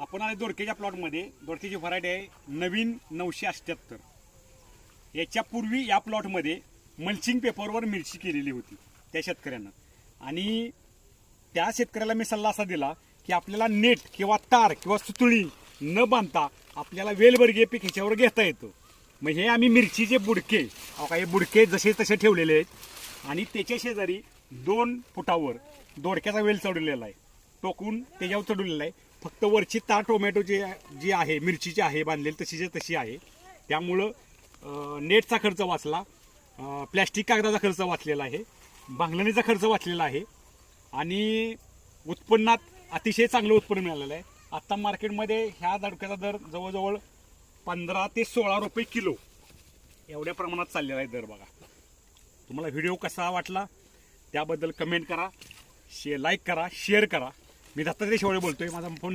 आपण आले दोडकेच्या प्लॉटमध्ये. दोडकेची व्हरायटी आहे नवीन 978. याच्यापूर्वी या प्लॉटमध्ये मल्चिंग पेपरवर मिरची केलेली होती त्या शेतकऱ्यांना, आणि त्या शेतकऱ्याला मी सल्ला असा दिला की आपल्याला नेट किंवा तार किंवा सुतळी न बांधता आपल्याला वेलवर्गीय पीक ह्याच्यावर घेता येतं. मग हे आम्ही मिरचीचे बुडके, हे बुडके जसे तसे ठेवलेले आहेत आणि त्याच्या शेजारी 2 फुटावर दोडक्याचा वेल चढवलेला आहे, टोकून त्याच्यावर चढवलेला आहे. फक्त वरची तार टोमॅटोची जी आहे मिरचीची आहे बांधलेली तशीच्या तशी आहे. त्यामुळं नेटचा खर्च वाचला, प्लॅस्टिक कागदाचा खर्च वाचलेला आहे, बांगलणीचा खर्च वाचलेला आहे आणि उत्पन्नात अतिशय चांगलं उत्पन्न मिळालेलं आहे. आत्ता मार्केटमध्ये ह्या दोडक्याचा दर जवळजवळ 15 ते 16 रुपये किलो एवढ्या प्रमाणात चाललेला आहे दर. बघा, तुम्हाला व्हिडिओ कसा वाटला त्याबद्दल कमेंट करा, लाईक करा, शेअर करा. मी दत्तात्रय शेवाळे बोलतोय. माझा फोन